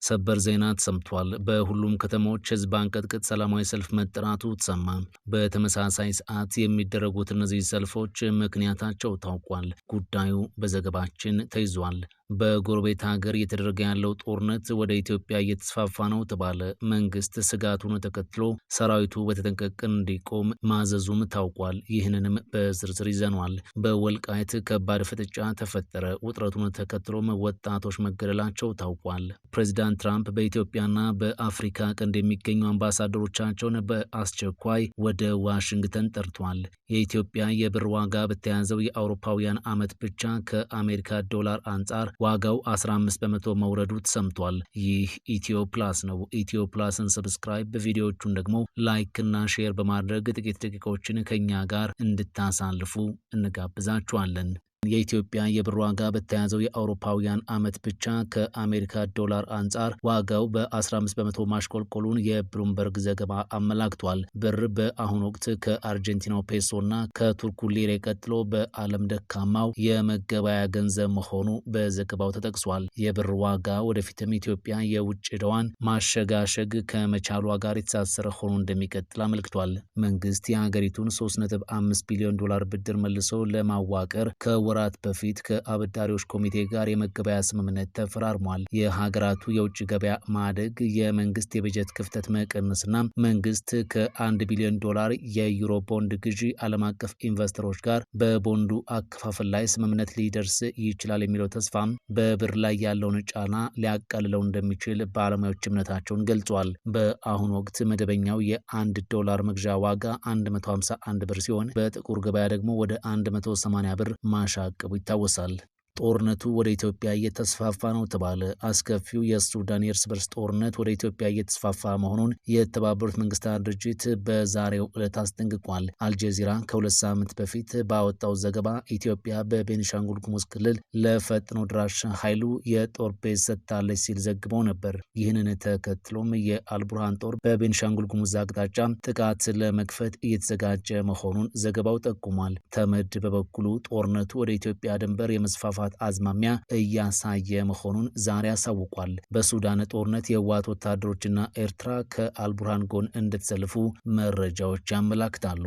ሰበር ዜና ተሰምቷል። በሁሉም ከተሞች ህዝብ አንቀጥቅጥ ሰላማዊ ሰልፍ መጠራቱ ተሰማ። በተመሳሳይ ሰዓት የሚደረጉት እነዚህ ሰልፎች ምክንያታቸው ታውቋል። ጉዳዩ በዘገባችን ተይዟል። በጎረቤት ሀገር እየተደረገ ያለው ጦርነት ወደ ኢትዮጵያ እየተስፋፋ ነው ተባለ። መንግስት ስጋቱን ተከትሎ ሰራዊቱ በተጠንቀቅ እንዲቆም ማዘዙም ታውቋል። ይህንንም በዝርዝር ይዘኗል። በወልቃይት ከባድ ፍጥጫ ተፈጠረ። ውጥረቱን ተከትሎም ወጣቶች መገደላቸው ታውቋል። ፕሬዚዳንት ትራምፕ በኢትዮጵያና በአፍሪካ ቀንድ የሚገኙ አምባሳደሮቻቸውን በአስቸኳይ ወደ ዋሽንግተን ጠርቷል። የኢትዮጵያ የብር ዋጋ በተያዘው የአውሮፓውያን ዓመት ብቻ ከአሜሪካ ዶላር አንጻር ዋጋው 15 በመቶ መውረዱ ተሰምቷል። ይህ ኢትዮ ፕላስ ነው። ኢትዮ ፕላስን ሰብስክራይብ፣ ቪዲዮዎቹን ደግሞ ላይክ እና ሼር በማድረግ ጥቂት ደቂቃዎችን ከኛ ጋር እንድታሳልፉ እንጋብዛችኋለን። የኢትዮጵያ የብር ዋጋ በተያዘው የአውሮፓውያን ዓመት ብቻ ከአሜሪካ ዶላር አንጻር ዋጋው በ15 በመቶ ማሽቆልቆሉን የብሉምበርግ ዘገባ አመላክቷል። ብር በአሁኑ ወቅት ከአርጀንቲናው ፔሶ እና ከቱርኩ ሊሬ ቀጥሎ በዓለም ደካማው የመገበያ ገንዘብ መሆኑ በዘገባው ተጠቅሷል። የብር ዋጋ ወደፊትም ኢትዮጵያ የውጭ ዕዳዋን ማሸጋሸግ ከመቻሏ ጋር የተሳሰረ ሆኖ እንደሚቀጥል አመልክቷል። መንግስት የሀገሪቱን 3.5 ቢሊዮን ዶላር ብድር መልሶ ለማዋቀር ወራት በፊት ከአበዳሪዎች ኮሚቴ ጋር የመገበያ ስምምነት ተፈራርሟል። የሀገራቱ የውጭ ገበያ ማደግ፣ የመንግስት የበጀት ክፍተት መቀነስና መንግስት ከ1 ቢሊዮን ዶላር የዩሮ ቦንድ ግዢ ዓለም አቀፍ ኢንቨስተሮች ጋር በቦንዱ አከፋፈል ላይ ስምምነት ሊደርስ ይችላል የሚለው ተስፋም በብር ላይ ያለውን ጫና ሊያቃልለው እንደሚችል ባለሙያዎች እምነታቸውን ገልጿል። በአሁኑ ወቅት መደበኛው የ1 ዶላር መግዣ ዋጋ 151 ብር ሲሆን በጥቁር ገበያ ደግሞ ወደ 180 ብር ማሻቀቡ ይታወሳል። ጦርነቱ ወደ ኢትዮጵያ እየተስፋፋ ነው ተባለ። አስከፊው የሱዳን የእርስ በርስ ጦርነት ወደ ኢትዮጵያ እየተስፋፋ መሆኑን የተባበሩት መንግስታት ድርጅት በዛሬው ዕለት አስጠንቅቋል። አልጀዚራ ከ2 ሳምንት በፊት ባወጣው ዘገባ ኢትዮጵያ በቤኒሻንጉል ጉሙዝ ክልል ለፈጥኖ ድራሽ ኃይሉ የጦር ቤዝ ሰጥታለች ሲል ዘግበው ነበር። ይህንን ተከትሎም የአልቡርሃን ጦር በቤኒሻንጉል ጉሙዝ አቅጣጫ ጥቃት ለመክፈት እየተዘጋጀ መሆኑን ዘገባው ጠቁሟል። ተመድ በበኩሉ ጦርነቱ ወደ ኢትዮጵያ ድንበር የመስፋፋት አዝማሚያ እያሳየ መሆኑን ዛሬ አሳውቋል። በሱዳን ጦርነት የህወሓት ወታደሮችና ኤርትራ ከአልቡርሃን ጎን እንደተሰለፉ መረጃዎች ያመላክታሉ።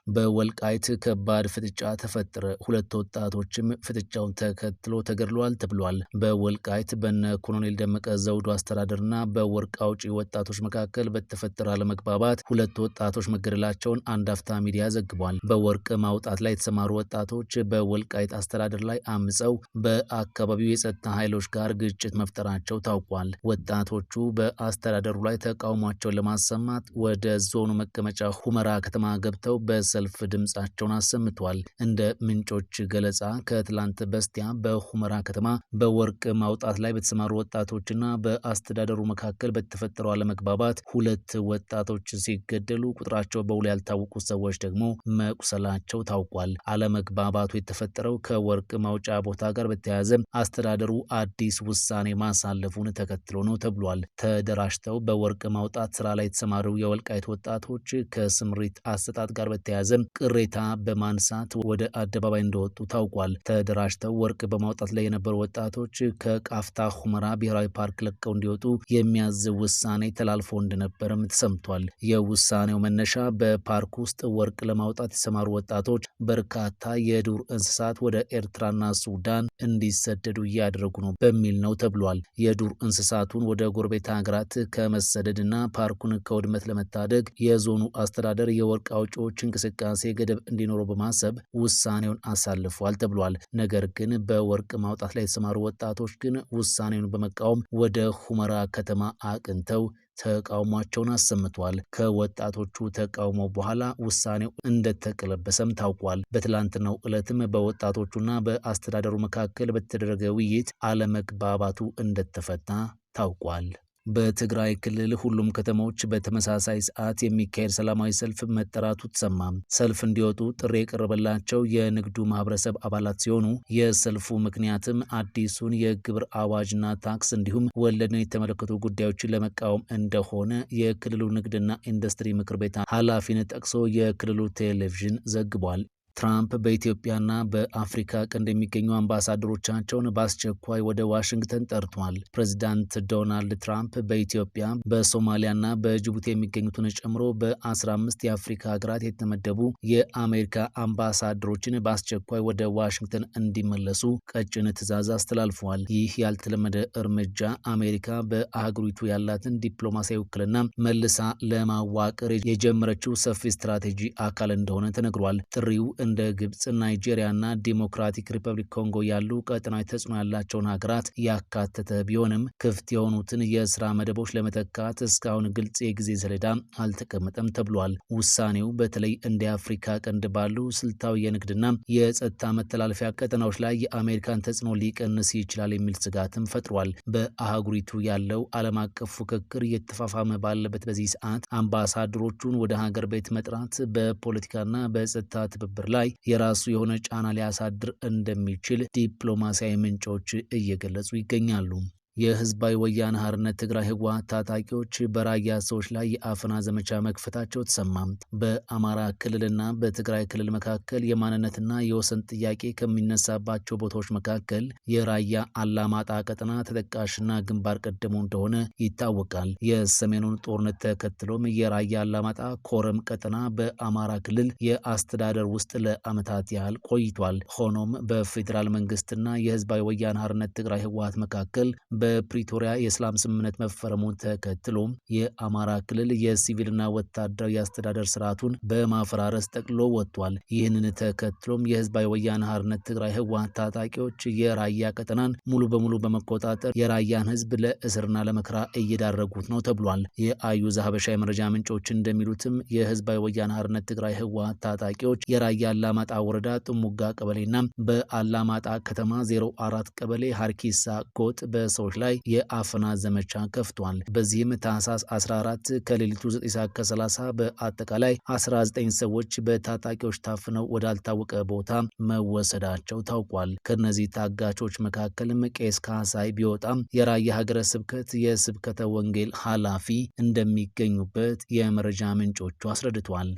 በወልቃይት ከባድ ፍጥጫ ተፈጠረ። 2 ወጣቶችም ፍጥጫውን ተከትሎ ተገድለዋል ተብሏል። በወልቃይት በነ ኮሎኔል ደመቀ ዘውዱ አስተዳደርና በወርቅ አውጪ ወጣቶች መካከል በተፈጠረ አለመግባባት 2 ወጣቶች መገደላቸውን አንድ አፍታ ሚዲያ ዘግቧል። በወርቅ ማውጣት ላይ የተሰማሩ ወጣቶች በወልቃይት አስተዳደር ላይ አምፀው በአካባቢው የጸጥታ ኃይሎች ጋር ግጭት መፍጠራቸው ታውቋል። ወጣቶቹ በአስተዳደሩ ላይ ተቃውሟቸውን ለማሰማት ወደ ዞኑ መቀመጫ ሁመራ ከተማ ገብተው ሰልፍ ድምጻቸውን አሰምተዋል። እንደ ምንጮች ገለጻ ከትላንት በስቲያ በሁመራ ከተማ በወርቅ ማውጣት ላይ በተሰማሩ ወጣቶችና በአስተዳደሩ መካከል በተፈጠረው አለመግባባት 2 ወጣቶች ሲገደሉ ቁጥራቸው በውል ያልታወቁ ሰዎች ደግሞ መቁሰላቸው ታውቋል። አለመግባባቱ የተፈጠረው ከወርቅ ማውጫ ቦታ ጋር በተያያዘ አስተዳደሩ አዲስ ውሳኔ ማሳለፉን ተከትሎ ነው ተብሏል። ተደራጅተው በወርቅ ማውጣት ስራ ላይ የተሰማሩ የወልቃይት ወጣቶች ከስምሪት አሰጣጥ ጋር በተያያዘ ቅሬታ በማንሳት ወደ አደባባይ እንደወጡ ታውቋል። ተደራጅተው ወርቅ በማውጣት ላይ የነበሩ ወጣቶች ከቃፍታ ሁመራ ብሔራዊ ፓርክ ለቀው እንዲወጡ የሚያዝ ውሳኔ ተላልፎ እንደነበረም ተሰምቷል። የውሳኔው መነሻ በፓርክ ውስጥ ወርቅ ለማውጣት የተሰማሩ ወጣቶች በርካታ የዱር እንስሳት ወደ ኤርትራና ሱዳን እንዲሰደዱ እያደረጉ ነው በሚል ነው ተብሏል። የዱር እንስሳቱን ወደ ጎረቤት ሀገራት ከመሰደድና ፓርኩን ከውድመት ለመታደግ የዞኑ አስተዳደር የወርቅ አውጪዎች እንቅስቃሴ ገደብ እንዲኖረው በማሰብ ውሳኔውን አሳልፏል ተብሏል። ነገር ግን በወርቅ ማውጣት ላይ የተሰማሩ ወጣቶች ግን ውሳኔውን በመቃወም ወደ ሁመራ ከተማ አቅንተው ተቃውሟቸውን አሰምተዋል። ከወጣቶቹ ተቃውሞ በኋላ ውሳኔው እንደተቀለበሰም ታውቋል። በትላንትናው ዕለትም በወጣቶቹና በአስተዳደሩ መካከል በተደረገ ውይይት አለመግባባቱ እንደተፈታ ታውቋል። በትግራይ ክልል ሁሉም ከተሞች በተመሳሳይ ሰዓት የሚካሄድ ሰላማዊ ሰልፍ መጠራቱ ተሰማ። ሰልፍ እንዲወጡ ጥሪ የቀረበላቸው የንግዱ ማህበረሰብ አባላት ሲሆኑ የሰልፉ ምክንያትም አዲሱን የግብር አዋጅና ታክስ እንዲሁም ወለድን የተመለከቱ ጉዳዮችን ለመቃወም እንደሆነ የክልሉ ንግድና ኢንዱስትሪ ምክር ቤት ኃላፊን ጠቅሶ የክልሉ ቴሌቪዥን ዘግቧል። ትራምፕ በኢትዮጵያና በአፍሪካ ቀንድ የሚገኙ አምባሳደሮቻቸውን በአስቸኳይ ወደ ዋሽንግተን ጠርቷል። ፕሬዚዳንት ዶናልድ ትራምፕ በኢትዮጵያ በሶማሊያና በጅቡቲ የሚገኙትን ጨምሮ በ15 የአፍሪካ ሀገራት የተመደቡ የአሜሪካ አምባሳደሮችን በአስቸኳይ ወደ ዋሽንግተን እንዲመለሱ ቀጭን ትዕዛዝ አስተላልፈዋል። ይህ ያልተለመደ እርምጃ አሜሪካ በአህጉሪቱ ያላትን ዲፕሎማሲያዊ ውክልና መልሳ ለማዋቀር የጀመረችው ሰፊ ስትራቴጂ አካል እንደሆነ ተነግሯል። ጥሪው እንደ ግብጽ፣ ናይጄሪያና ዲሞክራቲክ ሪፐብሊክ ኮንጎ ያሉ ቀጠናዊ ተጽዕኖ ያላቸውን ሀገራት ያካተተ ቢሆንም ክፍት የሆኑትን የስራ መደቦች ለመተካት እስካሁን ግልጽ የጊዜ ሰሌዳ አልተቀመጠም ተብሏል። ውሳኔው በተለይ እንደ አፍሪካ ቀንድ ባሉ ስልታዊ የንግድና የጸጥታ መተላለፊያ ቀጠናዎች ላይ የአሜሪካን ተጽዕኖ ሊቀንስ ይችላል የሚል ስጋትም ፈጥሯል። በአህጉሪቱ ያለው ዓለም አቀፍ ፉክክር እየተፋፋመ ባለበት በዚህ ሰዓት አምባሳደሮቹን ወደ ሀገር ቤት መጥራት በፖለቲካና በጸጥታ ትብብር ላይ የራሱ የሆነ ጫና ሊያሳድር እንደሚችል ዲፕሎማሲያዊ ምንጮች እየገለጹ ይገኛሉ። የህዝባዊ ወያነ ሓርነት ትግራይ ህወሓት ታጣቂዎች በራያ ሰዎች ላይ የአፈና ዘመቻ መክፈታቸው ተሰማ። በአማራ ክልልና በትግራይ ክልል መካከል የማንነትና የወሰን ጥያቄ ከሚነሳባቸው ቦታዎች መካከል የራያ አላማጣ ቀጠና ተጠቃሽና ግንባር ቀደሙ እንደሆነ ይታወቃል። የሰሜኑን ጦርነት ተከትሎም የራያ አላማጣ ኮረም ቀጠና በአማራ ክልል የአስተዳደር ውስጥ ለዓመታት ያህል ቆይቷል። ሆኖም በፌዴራል መንግስትና የህዝባዊ ወያነ ሓርነት ትግራይ ህወሓት መካከል በፕሪቶሪያ የሰላም ስምምነት መፈረሙን ተከትሎ የአማራ ክልል የሲቪልና ወታደራዊ አስተዳደር ስርዓቱን በማፈራረስ ጠቅልሎ ወጥቷል። ይህንን ተከትሎም የህዝባዊ ወያነ ሓርነት ትግራይ ህወሓት ታጣቂዎች የራያ ቀጠናን ሙሉ በሙሉ በመቆጣጠር የራያን ህዝብ ለእስርና ለመከራ እየዳረጉት ነው ተብሏል። የአዩዘ ሀበሻ የመረጃ ምንጮች እንደሚሉትም የህዝባዊ ወያነ ሓርነት ትግራይ ህወሓት ታጣቂዎች የራያ አላማጣ ወረዳ ጥሙጋ ቀበሌና በአላማጣ ከተማ 04 ቀበሌ ሀርኪሳ ጎጥ በሰዎች ላይ የአፈና ዘመቻ ከፍቷል። በዚህም ታህሳስ 14 ከሌሊቱ 9:30 በአጠቃላይ 19 ሰዎች በታጣቂዎች ታፍነው ወዳልታወቀ ቦታ መወሰዳቸው ታውቋል። ከነዚህ ታጋቾች መካከልም ቄስ ካሳይ ቢወጣም የራያ ሀገረ ስብከት የስብከተ ወንጌል ኃላፊ እንደሚገኙበት የመረጃ ምንጮቹ አስረድቷል።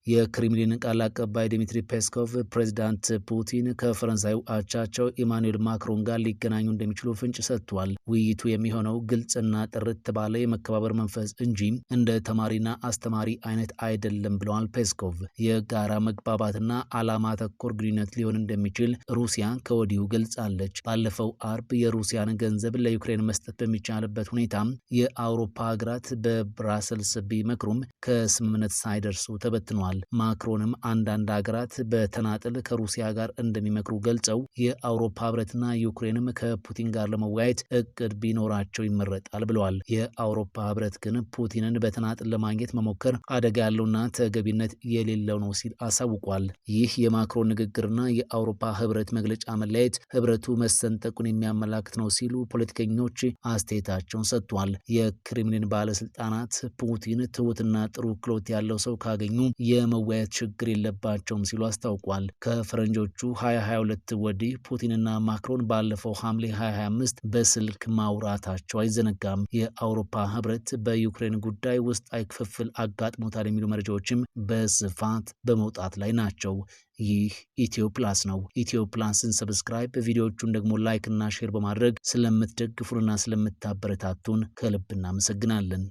የክሬምሊን ቃል አቀባይ ዲሚትሪ ፔስኮቭ ፕሬዚዳንት ፑቲን ከፈረንሳዩ አቻቸው ኢማኑኤል ማክሮን ጋር ሊገናኙ እንደሚችሉ ፍንጭ ሰጥቷል። ውይይቱ የሚሆነው ግልጽና ጥርት ባለ የመከባበር መንፈስ እንጂ እንደ ተማሪና አስተማሪ አይነት አይደለም ብለዋል ፔስኮቭ። የጋራ መግባባትና ዓላማ ተኮር ግንኙነት ሊሆን እንደሚችል ሩሲያ ከወዲሁ ገልጻለች። ባለፈው አርብ የሩሲያን ገንዘብ ለዩክሬን መስጠት በሚቻልበት ሁኔታ የአውሮፓ ሀገራት በብራሰልስ ቢመክሩም ከስምምነት ሳይደርሱ ተበትነዋል። ማክሮንም አንዳንድ ሀገራት በተናጥል ከሩሲያ ጋር እንደሚመክሩ ገልጸው የአውሮፓ ህብረትና ዩክሬንም ከፑቲን ጋር ለመወያየት እቅድ ቢኖራቸው ይመረጣል ብለዋል። የአውሮፓ ህብረት ግን ፑቲንን በተናጥል ለማግኘት መሞከር አደጋ ያለውና ተገቢነት የሌለው ነው ሲል አሳውቋል። ይህ የማክሮን ንግግርና የአውሮፓ ህብረት መግለጫ መለያየት ህብረቱ መሰንጠቁን የሚያመላክት ነው ሲሉ ፖለቲከኞች አስተያየታቸውን ሰጥቷል። የክሬምሊን ባለስልጣናት ፑቲን ትሁትና ጥሩ ክሎት ያለው ሰው ካገኙ የመወያየት ችግር የለባቸውም ሲሉ አስታውቋል። ከፈረንጆቹ 2022 ወዲህ ፑቲንና ማክሮን ባለፈው ሐምሌ 2025 በስልክ ማውራታቸው አይዘነጋም። የአውሮፓ ህብረት በዩክሬን ጉዳይ ውስጣዊ ክፍፍል አጋጥሞታል የሚሉ መረጃዎችም በስፋት በመውጣት ላይ ናቸው። ይህ ኢትዮ ፕላስ ነው። ኢትዮ ፕላስን ሰብስክራይብ፣ ቪዲዮዎቹን ደግሞ ላይክ እና ሼር በማድረግ ስለምትደግፉንና ስለምታበረታቱን ከልብ እናመሰግናለን።